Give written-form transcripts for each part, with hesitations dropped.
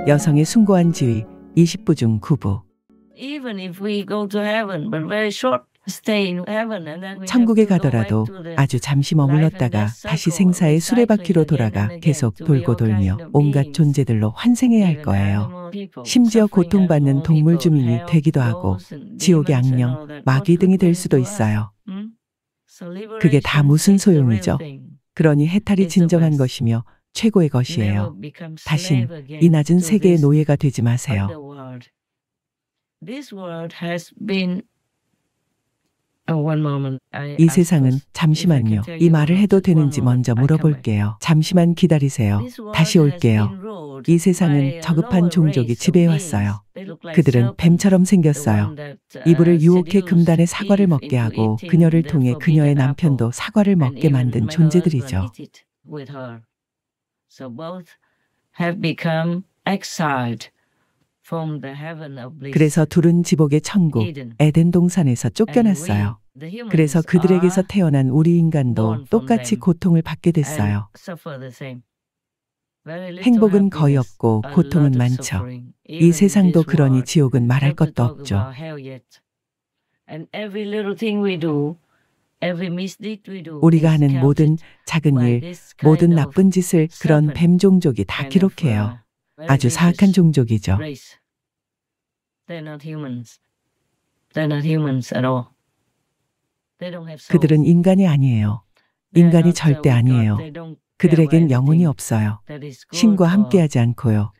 여성의 숭고한 지위 20부 중 9부. 천국에 가더라도 아주 잠시 머물렀다가 다시 생사의 수레바퀴로 돌아가 계속 돌고 돌며 온갖 존재들로 환생해야 할 거예요. 심지어 고통받는 동물 주민이 되기도 하고 지옥의 악령, 마귀 등이 될 수도 있어요. 그게 다 무슨 소용이죠? 그러니 해탈이 진정한 것이며 최고의 것이에요. 다신 이 낮은 세계의 노예가 되지 마세요. 이 세상은 잠시만요. 이 말을 해도 되는지 먼저 물어볼게요. 잠시만 기다리세요. 다시 올게요. 이 세상은 저급한 종족이 지배해왔어요. 그들은 뱀처럼 생겼어요. 이불을 유혹해 금단의 사과를 먹게 하고 그녀를 통해 그녀의 남편도 사과를 먹게 만든 존재들이죠. 그래서 둘은 지복의 천국, 에덴 동산에서 쫓겨났어요. 그래서 그들에게서 태어난 우리 인간도 똑같이 고통을 받게 됐어요. 행복은 거의 없고 고통은 많죠. 이 세상도 그러니 지옥은 말할 것도 없죠. 우리가 하는 모든 작은 일, 모든 나쁜 짓을 그런 뱀 종족이 다 기록해요. 아주 사악한 종족이죠. 그들은 인간이 아니에요. 인간이 절대 아니에요. 그들에겐 영혼이 없어요. 신과 함께하지 않고요.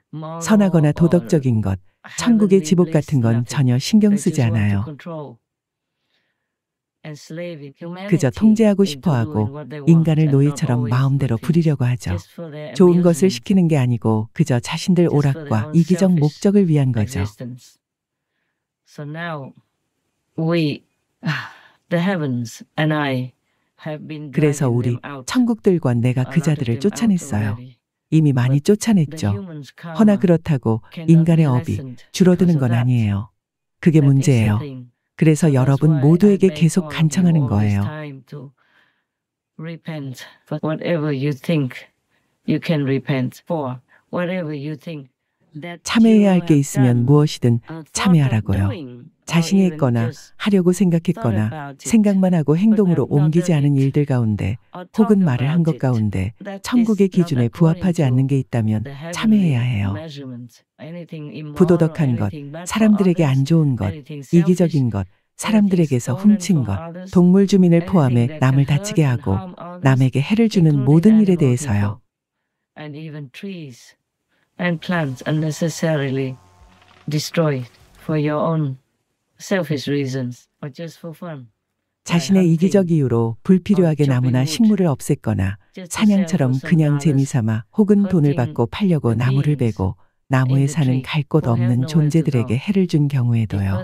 선하거나 도덕적인 것, 천국의 지복 같은 건 전혀 신경 쓰지 않아요. 그저 통제하고 싶어하고 인간을 노예처럼 마음대로 부리려고 하죠. 좋은 것을 시키는 게 아니고 그저 자신들 오락과 이기적 목적을 위한 거죠. 그래서 우리 천국들과 내가 그자들을 쫓아냈어요. 이미 많이 쫓아냈죠. 허나 그렇다고 인간의 업이 줄어드는 건 아니에요. 그게 문제예요. 그래서 여러분 모두에게 계속 간청하는 거예요. 참여해야 할 게 있으면 무엇이든 참여하라고요. 자신이 했거나 하려고 생각했거나 생각만 하고 행동으로 옮기지 않은 일들 가운데 혹은 말을 한 것 가운데 천국의 기준에 부합하지 않는 게 있다면 참여해야 해요. 부도덕한 것, 사람들에게 안 좋은 것, 이기적인 것, 사람들에게서 훔친 것, 동물 주민을 포함해 남을 다치게 하고 남에게 해를 주는 모든 일에 대해서요. And plants unnecessarily destroyed for your own selfish reasons or just for fun. 자신의 이기적 이유로 불필요하게 나무나 식물을 없앴거나 사냥처럼 그냥 재미삼아 혹은 돈을 받고 팔려고 나무를 베고 나무에 사는 갈 곳 없는 존재들에게 해를 준 경우에도요.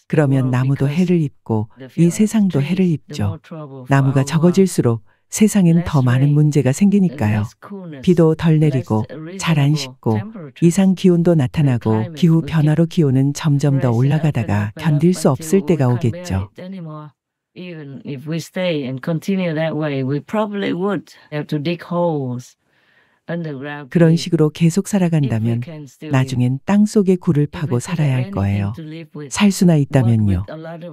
그러면 나무도 해를 입고 이 세상도 해를 입죠. 나무가 적어질수록 세상엔 더 많은 문제가 생기니까요. 비도 덜 내리고 잘 안 식고 이상 기온도 나타나고 기후 변화로 기온은 점점 더 올라가다가 견딜 수 없을 때가 오겠죠. 그런 식으로 계속 살아간다면 나중엔 땅속에 굴을 파고 살아야 할 거예요. 살 수나 있다면요.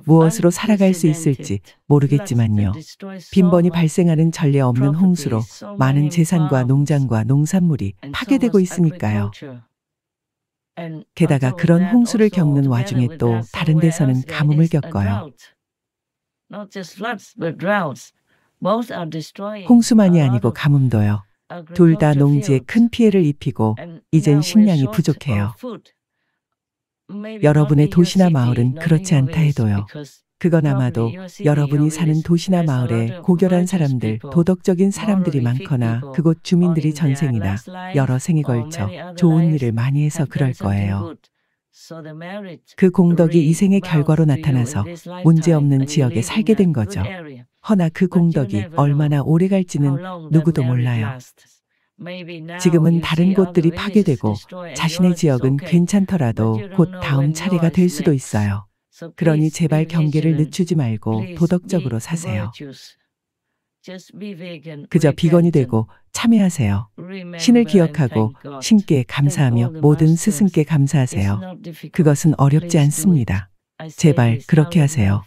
무엇으로 살아갈 수 있을지 모르겠지만요. 빈번히 발생하는 전례 없는 홍수로 많은 재산과 농장과 농산물이 파괴되고 있으니까요. 게다가 그런 홍수를 겪는 와중에 또 다른 데서는 가뭄을 겪어요. 홍수만이 아니고 가뭄도요. 둘 다 농지에 큰 피해를 입히고 이젠 식량이 부족해요. 여러분의 도시나 마을은 그렇지 않다 해도요. 그건 아마도 여러분이 사는 도시나 마을에 고결한 사람들, 도덕적인 사람들이 많거나 그곳 주민들이 전생이나 여러 생에 걸쳐 좋은 일을 많이 해서 그럴 거예요. 그 공덕이 이 생의 결과로 나타나서 문제없는 지역에 살게 된 거죠. 허나 그 공덕이 얼마나 오래 갈지는 누구도 몰라요. 지금은 다른 곳들이 파괴되고 자신의 지역은 괜찮더라도 곧 다음 차례가 될 수도 있어요. 그러니 제발 경계를 늦추지 말고 도덕적으로 사세요. 그저 비건이 되고 참회하세요. 신을 기억하고 신께 감사하며 모든 스승께 감사하세요. 그것은 어렵지 않습니다. 제발 그렇게 하세요.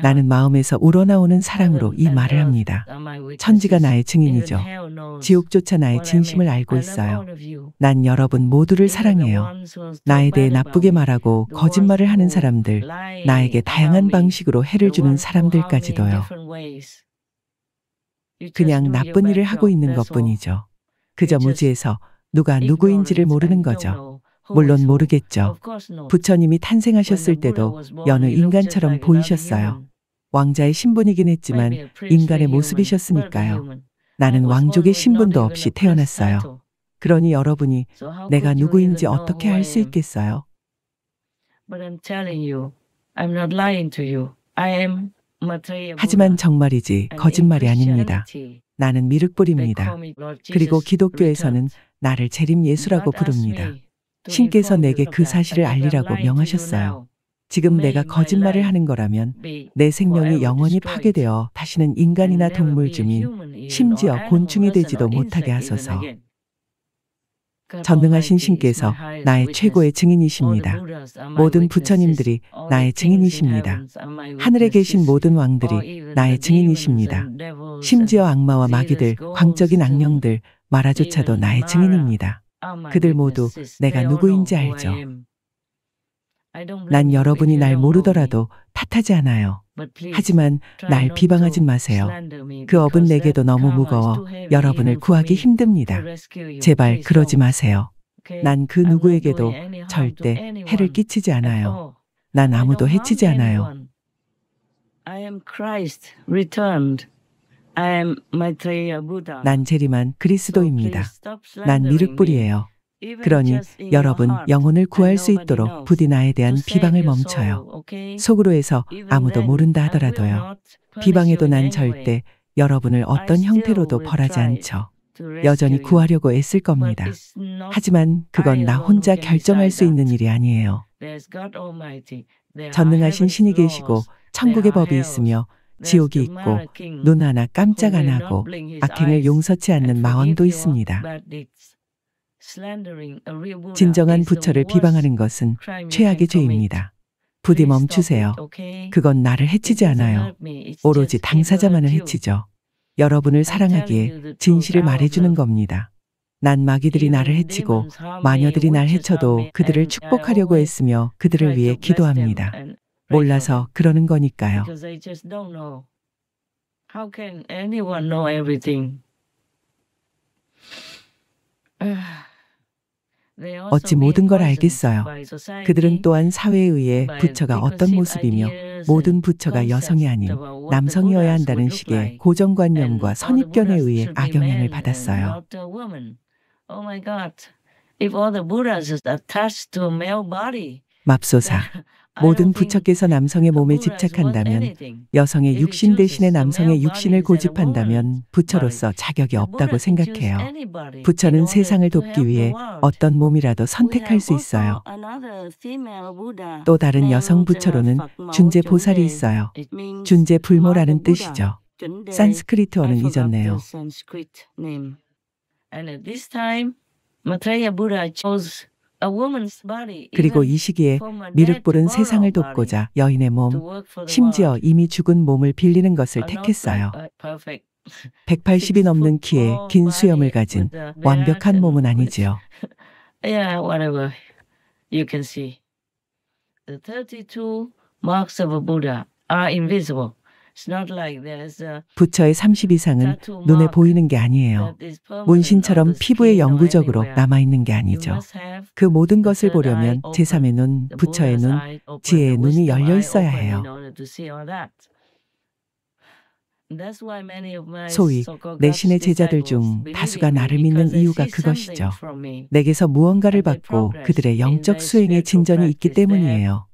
나는 마음에서 우러나오는 사랑으로 이 말을 합니다. 천지가 나의 증인이죠. 지옥조차 나의 진심을 알고 있어요. 난 여러분 모두를 사랑해요. 나에 대해 나쁘게 말하고 거짓말을 하는 사람들, 나에게 다양한 방식으로 해를 주는 사람들까지도요. 그냥 나쁜 일을 하고 있는 것뿐이죠. 그저 무지해서 누가 누구인지를 모르는 거죠. 물론 모르겠죠. 부처님이 탄생하셨을 때도 여느 인간처럼 보이셨어요. 왕자의 신분이긴 했지만 인간의 모습이셨으니까요. 나는 왕족의 신분도 없이 태어났어요. 그러니 여러분이 내가 누구인지 어떻게 알 수 있겠어요? 하지만 정말이지 거짓말이 아닙니다. 나는 미륵불입니다. 그리고 기독교에서는 나를 재림 예수라고 부릅니다. 신께서 내게 그 사실을 알리라고 명하셨어요. 지금 내가 거짓말을 하는 거라면 내 생명이 영원히 파괴되어 다시는 인간이나 동물 주민, 심지어 곤충이 되지도 못하게 하소서. 전능하신 신께서 나의 최고의 증인이십니다. 모든 부처님들이 나의 증인이십니다. 하늘에 계신 모든 왕들이 나의 증인이십니다. 심지어 악마와 마귀들, 광적인 악령들, 마라조차도 나의 증인입니다. 그들 모두 내가 누구인지 알죠. 난 여러분이 날 모르더라도 탓하지 않아요. 하지만 날 비방하진 마세요. 그 업은 내게도 너무 무거워 여러분을 구하기 힘듭니다. 제발 그러지 마세요. 난 그 누구에게도 절대 해를 끼치지 않아요. 난 아무도 해치지 않아요. 난 재림한 그리스도입니다. 난 미륵불이에요. 그러니 여러분 영혼을 구할 수 있도록 부디 나에 대한 비방을 멈춰요. 속으로 해서 아무도 모른다 하더라도요. 비방해도 난 절대 여러분을 어떤 형태로도 벌하지 않죠. 여전히 구하려고 애쓸 겁니다. 하지만 그건 나 혼자 결정할 수 있는 일이 아니에요. 전능하신 신이 계시고 천국의 법이 있으며 지옥이 있고 눈 하나 깜짝 안 하고 악행을 용서치 않는 마왕도 있습니다. 진정한 부처를 비방하는 것은 최악의 죄입니다. 부디 멈추세요. 그건 나를 해치지 않아요. 오로지 당사자만을 해치죠. 여러분을 사랑하기에 진실을 말해주는 겁니다. 난 마귀들이 나를 해치고 마녀들이 날 해쳐도 그들을 축복하려고 애쓰며 그들을 위해 기도합니다. 몰라서 그러는 거니까요. 어찌 모든 걸 알겠어요. 그들은 또한 사회에 의해 부처가 어떤 모습이며 모든 부처가 여성이 아닌 남성이어야 한다는 식의 고정관념과 선입견에 의해 악영향을 받았어요. 맙소사. 모든 부처께서 남성의 몸에 집착한다면, 여성의 육신 대신에 남성의 육신을 고집한다면 부처로서 자격이 없다고 생각해요. 부처는 세상을 돕기 위해 어떤 몸이라도 선택할 수 있어요. 또 다른 여성 부처로는 준제 보살이 있어요. 준제 불모라는 뜻이죠. 산스크리트어는 잊었네요. 그리고 이 시기에 미륵불은 세상을 돕고자 여인의 몸, 심지어 이미 죽은 몸을 빌리는 것을 택했어요. 180이 넘는 키에 긴 수염을 가진 완벽한 몸은 아니지요. 부처의 30 이상은 눈에 보이는 게 아니에요. 문신처럼 피부에 영구적으로 남아있는 게 아니죠. 그 모든 것을 보려면 제3의 눈, 부처의 눈, 지혜의 눈이 열려 있어야 해요. 소위 내 신의 제자들 중 다수가 나를 믿는 이유가 그것이죠. 내게서 무언가를 받고 그들의 영적 수행에 진전이 있기 때문이에요.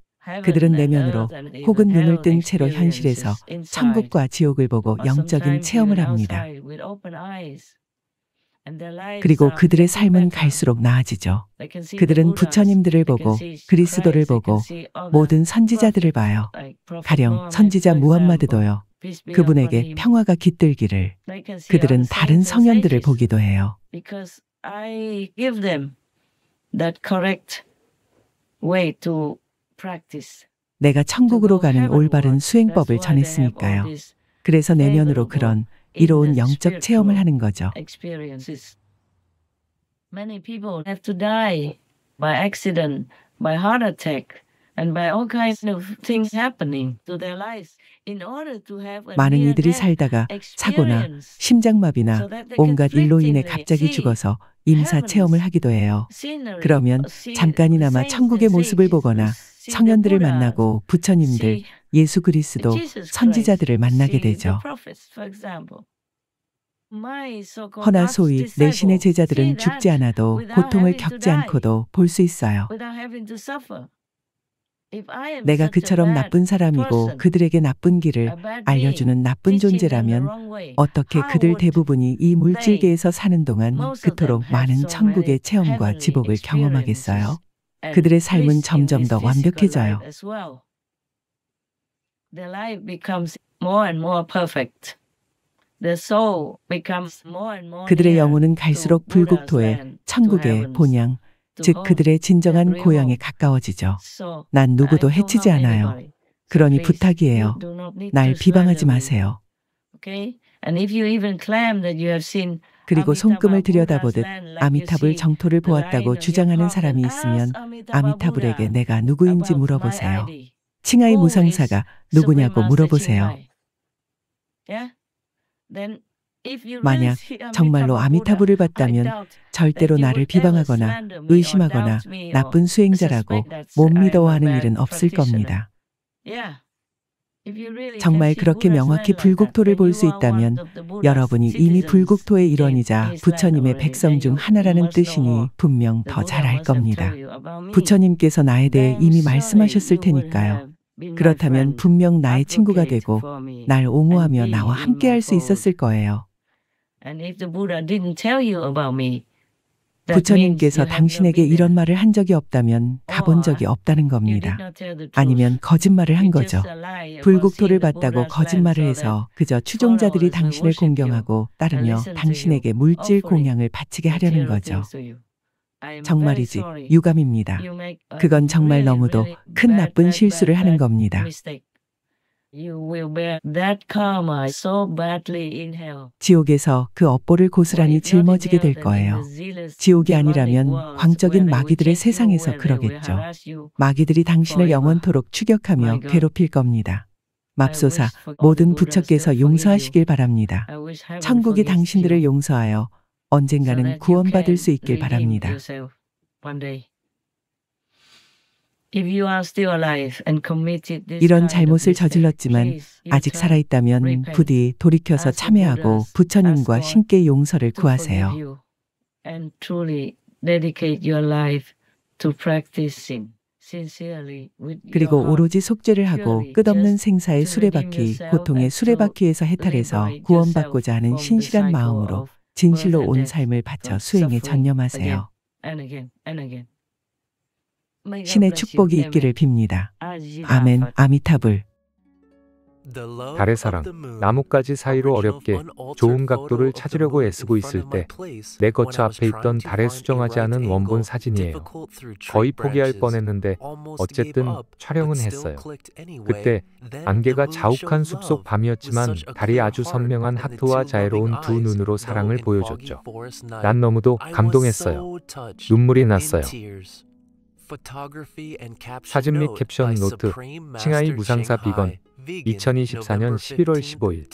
그들은 내면으로 혹은 눈을 뜬 채로 현실에서 천국과 지옥을 보고 영적인 체험을 합니다. 그리고 그들의 삶은 갈수록 나아지죠. 그들은 부처님들을 보고 그리스도를 보고 모든 선지자들을 봐요. 가령 선지자 무함마드도요. 그분에게 평화가 깃들기를. 그들은 다른 성현들을 보기도 해요. 내가 천국으로 가는 올바른 수행법을 전했으니까요. 그래서 내면으로 그런 이로운 영적 체험을 하는 거죠. Many people have to die by accident, by heart attack, and by all kinds of things happening to their lives. In order to have a 많은 near 이들이 death 살다가 사고나 experience, 심장마비나 온갖 일로 인해 갑자기 죽어서 임사 체험을 하기도 해요. 그러면 잠깐이나마 천국의 모습을 보거나 성현들을 만나고 부처님들, 예수 그리스도, 선지자들을 만나게 되죠. 허나 소위 내 신의 제자들은 죽지 않아도 고통을 겪지 않고도 볼 수 있어요. 내가 그처럼 나쁜 사람이고 그들에게 나쁜 길을 알려주는 나쁜 존재라면 어떻게 그들 대부분이 이 물질계에서 사는 동안 그토록 많은 천국의 체험과 지복을 경험하겠어요? 그들의 삶은 점점 더 완벽해져요. 그들의 영혼은 갈수록 불국토의 천국의 본향, 즉 그들의 진정한 고향에 가까워지죠. 난 누구도 해치지 않아요. 그러니 부탁이에요. 날 비방하지 마세요. 그리고 손금을 들여다보듯 아미타불 정토를 보았다고 주장하는 사람이 있으면 아미타불에게 내가 누구인지 물어보세요. 칭하이 무상사가 누구냐고 물어보세요. 만약 정말로 아미타불을 봤다면 절대로 나를 비방하거나 의심하거나 나쁜 수행자라고 못 믿어하는 일은 없을 겁니다. 정말 그렇게 명확히 불국토를 볼 수 있다면 여러분이 이미 불국토의 일원이자 부처님의 백성 중 하나라는 뜻이니 분명 더 잘 알 겁니다. 부처님께서 나에 대해 이미 말씀하셨을 테니까요. 그렇다면 분명 나의 친구가 되고 날 옹호하며 나와 함께할 수 있었을 거예요. 부처님께서 당신에게 이런 말을 한 적이 없다면 가본 적이 없다는 겁니다. 아니면 거짓말을 한 거죠. 불국토를 봤다고 거짓말을 해서 그저 추종자들이 당신을 공경하고 따르며 당신에게 물질 공양을 바치게 하려는 거죠. 정말이지 유감입니다. 그건 정말 너무도 큰 나쁜 실수를 하는 겁니다. 지옥에서 그 업보를 고스란히 짊어지게 될 거예요. 지옥이 아니라면 광적인 마귀들의 세상에서 그러겠죠. 마귀들이 당신을 영원토록 추격하며 괴롭힐 겁니다. 맙소사 모든 부처께서 용서하시길 바랍니다. 천국이 당신들을 용서하여 언젠가는 구원받을 수 있길 바랍니다. 이런 잘못을 저질렀지만 아직 살아있다면 부디 돌이켜서 참회하고 부처님과 신께 용서를 구하세요. 그리고 오로지 속죄를 하고 끝없는 생사의 수레바퀴, 고통의 수레바퀴에서 해탈해서 구원받고자 하는 신실한 마음으로 진실로 온 삶을 바쳐 수행에 전념하세요. 신의 축복이 있기를 빕니다. 아멘. 아미타불. 달의 사랑, 나뭇가지 사이로 어렵게 좋은 각도를 찾으려고 애쓰고 있을 때 내 거처 앞에 있던 달에 수정하지 않은 원본 사진이에요. 거의 포기할 뻔했는데 어쨌든 촬영은 했어요. 그때 안개가 자욱한 숲속 밤이었지만 달이 아주 선명한 하트와 자애로운 두 눈으로 사랑을 보여줬죠. 난 너무도 감동했어요. 눈물이 났어요. 사진 및 캡션 노트, 칭하이 무상사 비건 2024년 11월 15일